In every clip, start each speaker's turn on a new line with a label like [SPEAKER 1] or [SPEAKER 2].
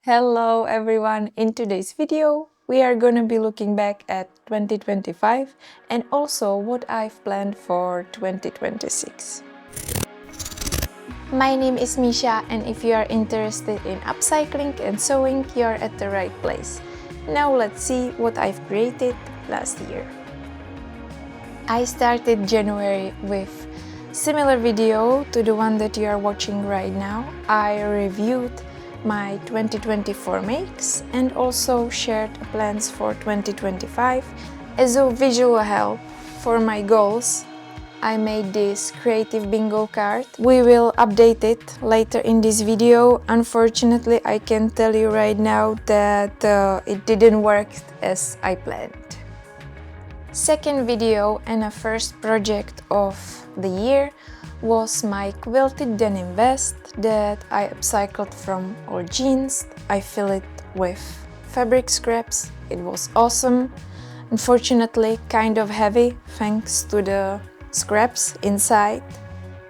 [SPEAKER 1] Hello everyone! In today's video, we are gonna be looking back at 2025 and also what I've planned for 2026. My name is Misha, and if you are interested in upcycling and sewing, you're at the right place. Now let's see what I've created last year. I started January with similar video to the one that you are watching right now. I reviewed my 2024 makes and also shared plans for 2025 as a visual help for my goals. I made this creative bingo card. We will update it later in this video. Unfortunately, I can tell you right now that it didn't work as I planned. Second video and a first project of the year was my quilted denim vest that I upcycled from old jeans. I filled it with fabric scraps. It was awesome. Unfortunately, kind of heavy thanks to the scraps inside,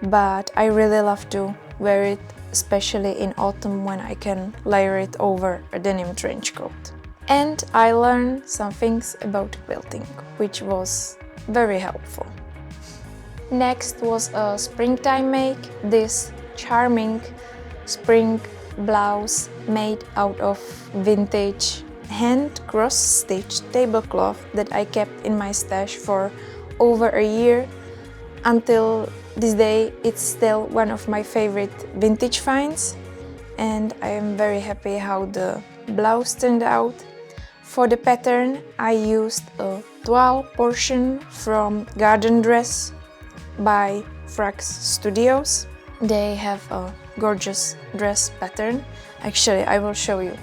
[SPEAKER 1] but I really love to wear it, especially in autumn when I can layer it over a denim trench coat. And I learned some things about quilting, which was very helpful. Next was a springtime make, this charming spring blouse made out of vintage hand cross-stitched tablecloth that I kept in my stash for over a year. Until this day, it's still one of my favorite vintage finds, and I am very happy how the blouse turned out. For the pattern, I used a toile portion from Garden Dress by Frax Studios. They have a gorgeous dress pattern. Actually, I will show you.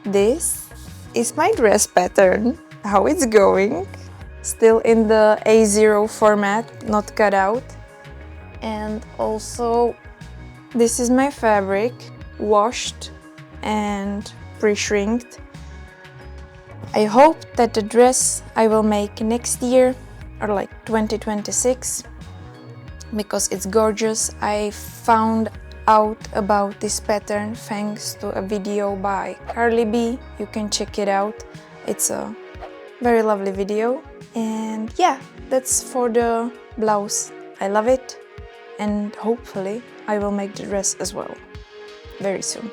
[SPEAKER 1] This is my dress pattern, how it's going. Still in the A0 format, not cut out. And also, this is my fabric, washed and pre-shrinked. I hope that the dress I will make next year, or like 2026, because it's gorgeous. I found out about this pattern thanks to a video by Carly B. You can check it out. It's a very lovely video. And yeah, that's for the blouse. I love it, and hopefully I will make the dress as well very soon.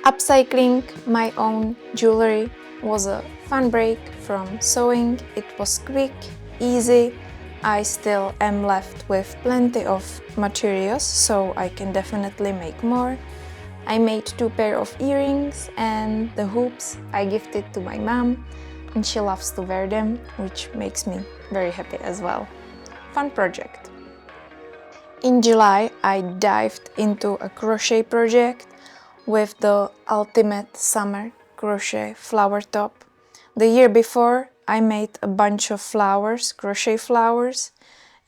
[SPEAKER 1] Upcycling my own jewelry was a fun break from sewing. It was quick, easy. I still am left with plenty of materials, so I can definitely make more. I made 2 pairs of earrings, and the hoops I gifted to my mom, and she loves to wear them, which makes me very happy as well. Fun project. In July, I dived into a crochet project with the Ultimate Summer Crochet Flower Top. The year before, I made a bunch of flowers, crochet flowers,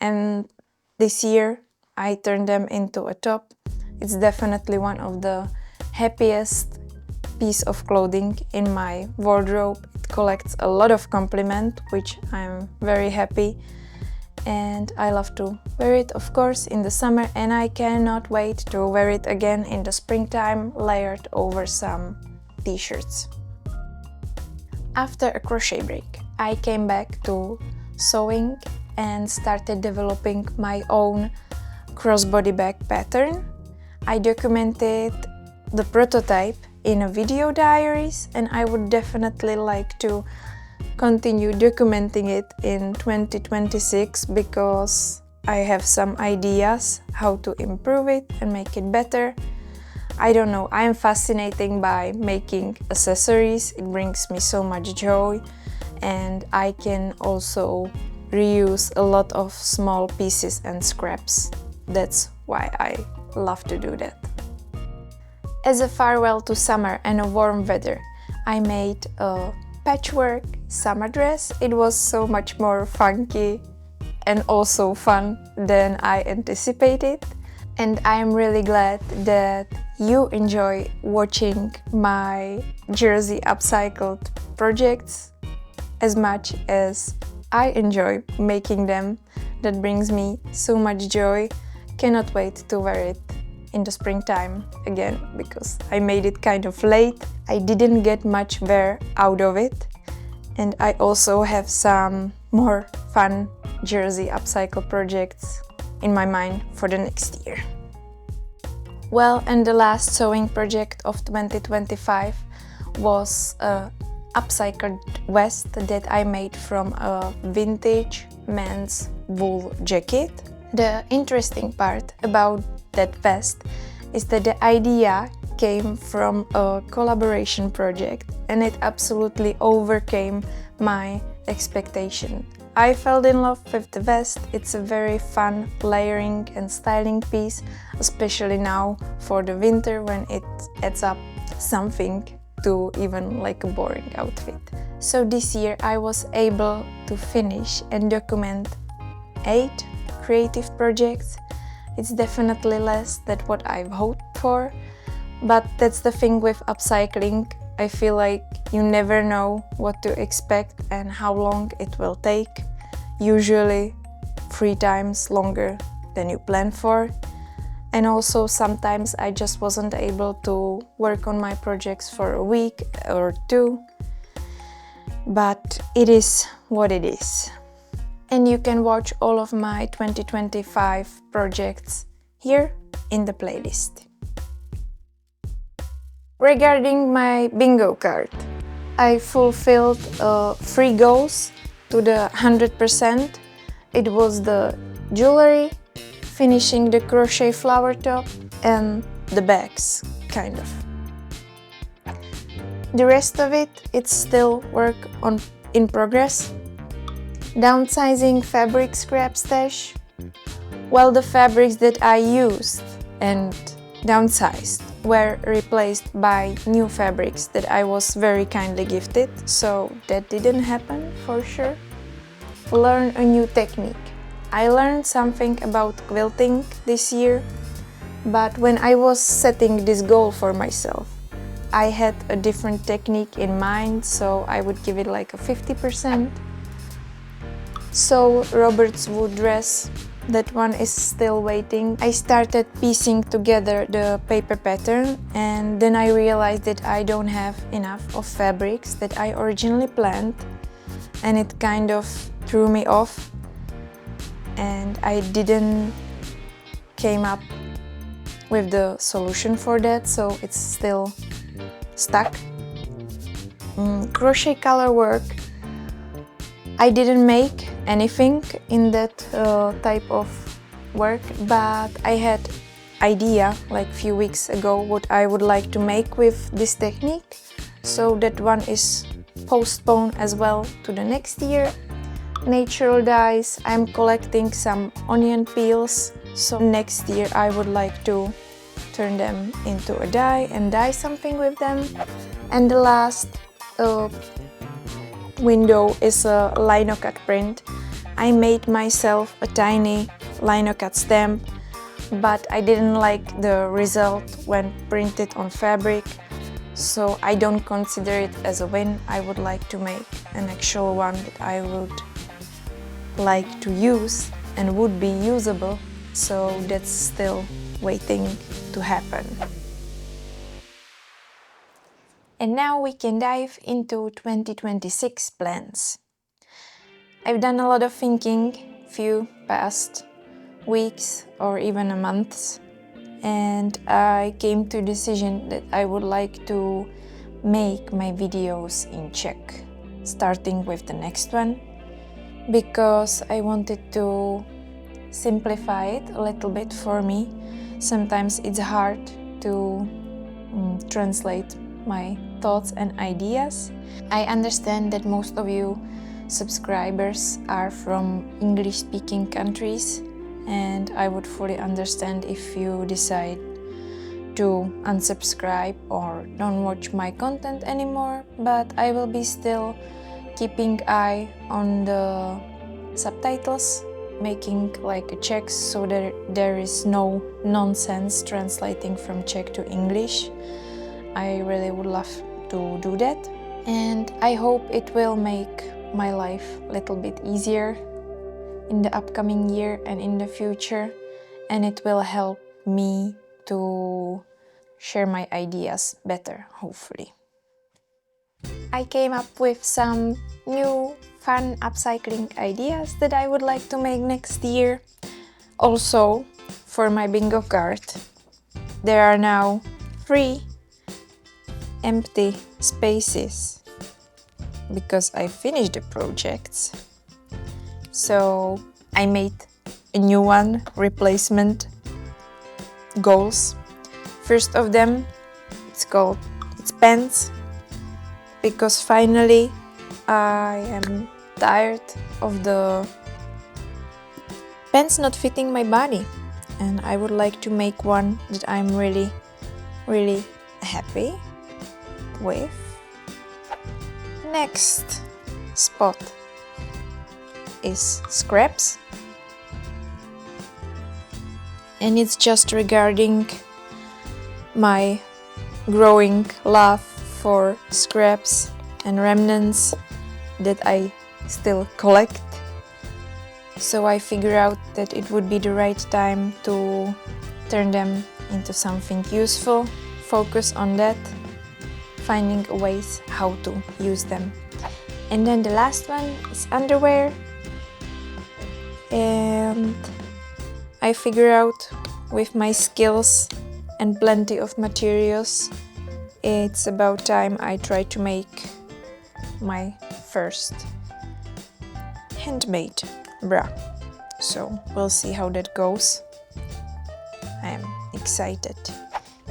[SPEAKER 1] and this year I turned them into a top. It's definitely one of the happiest piece of clothing in my wardrobe. It collects a lot of compliment, which I'm very happy, and I love to wear it, of course, in the summer, and I cannot wait to wear it again in the springtime, layered over some t-shirts. After a crochet break, I came back to sewing and started developing my own crossbody bag pattern. I documented the prototype in a video diaries, and I would definitely like to continue documenting it in 2026 because I have some ideas how to improve it and make it better. I don't know, I am fascinated by making accessories. It brings me so much joy, and I can also reuse a lot of small pieces and scraps. That's why I love to do that. As a farewell to summer and a warm weather, I made a patchwork summer dress. It was so much more funky and also fun than I anticipated. And I am really glad that you enjoy watching my jersey upcycled projects as much as I enjoy making them. That brings me so much joy. Cannot wait to wear it in the springtime again because I made it kind of late. I didn't get much wear out of it, and I also have some more fun jersey upcycle projects in my mind for the next year. Well, and the last sewing project of 2025 was a upcycled vest that I made from a vintage men's wool jacket. The interesting part about that vest is that the idea came from a collaboration project and it absolutely overcame my expectation. I fell in love with the vest. It's a very fun layering and styling piece, especially now for the winter when it adds up something to even like a boring outfit. So this year I was able to finish and document 8 creative projects. It's definitely less than what I've hoped for, but that's the thing with upcycling. I feel like you never know what to expect and how long it will take. Usually 3 times longer than you plan for. And also sometimes I just wasn't able to work on my projects for a week or 2. But it is what it is. And you can watch all of my 2025 projects here in the playlist. Regarding my bingo card, I fulfilled 3 goals to the 100%. It was the jewelry, finishing the crochet flower top, and the bags, kind of. The rest of it, it's still work in progress. Downsizing fabric scrap stash. Well, the fabrics that I used and downsized were replaced by new fabrics that I was very kindly gifted, so that didn't happen for sure. Learn a new technique. I learned something about quilting this year, but when I was setting this goal for myself, I had a different technique in mind, so I would give it like a 50%. So Robert's wood dress, that one is still waiting. I started piecing together the paper pattern and then I realized that I don't have enough of fabrics that I originally planned, and it kind of threw me off and I didn't came up with the solution for that, so it's still stuck. Crochet color work. I didn't make anything in that type of work, but I had idea like few weeks ago what I would like to make with this technique, so that one is postponed as well to the next year. Natural dyes, I'm collecting some onion peels, so next year I would like to turn them into a dye and dye something with them. And the last window is a linocut print. I made myself a tiny linocut stamp, but I didn't like the result when printed on fabric, so I don't consider it as a win. I would like to make an actual one that I would like to use and would be usable, so that's still waiting to happen. And now we can dive into 2026 plans. I've done a lot of thinking few past weeks or even a month, and I came to a decision that I would like to make my videos in Czech, starting with the next one, because I wanted to simplify it a little bit for me. Sometimes it's hard to translate my thoughts and ideas. I understand that most of you subscribers are from English-speaking countries, and I would fully understand if you decide to unsubscribe or don't watch my content anymore, but I will be still keeping eye on the subtitles, making like a Czech so that there is no nonsense translating from Czech to English. I really would love to do that, and I hope it will make my life a little bit easier in the upcoming year and in the future, and it will help me to share my ideas better, hopefully. I came up with some new fun upcycling ideas that I would like to make next year. Also, for my bingo card, there are now 3 empty spaces because I finished the projects. So I made a new one, replacement goals. First of them, it's pens, because finally I am tired of the pants not fitting my body, and I would like to make one that I'm really happy with. Next spot is scraps, and it's just regarding my growing love for scraps and remnants that I still collect. So I figure out that it would be the right time to turn them into something useful, focus on that, finding ways how to use them. And then the last one is underwear, and I figure out with my skills and plenty of materials, it's about time I try to make my first handmade bra. So we'll see how that goes. I am excited.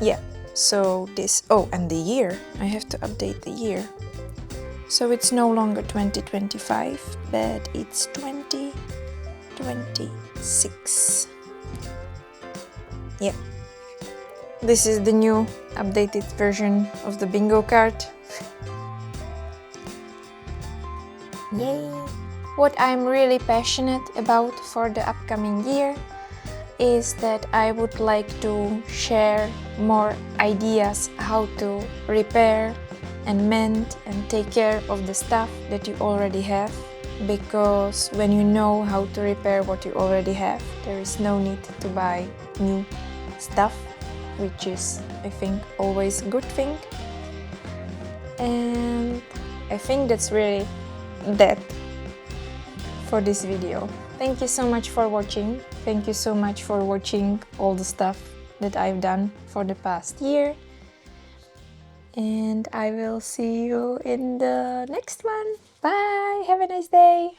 [SPEAKER 1] Yeah, so this, oh, and the year, I have to update the year. So it's no longer 2025, but it's 2026. Yeah. This is the new updated version of the bingo card. Yay! What I'm really passionate about for the upcoming year is that I would like to share more ideas how to repair and mend and take care of the stuff that you already have. Because when you know how to repair what you already have, there is no need to buy new stuff, which is, I think, always a good thing. And I think that's really that for this video. Thank you so much for watching. Thank you so much for watching all the stuff that I've done for the past year. And I will see you in the next one. Bye! Have a nice day!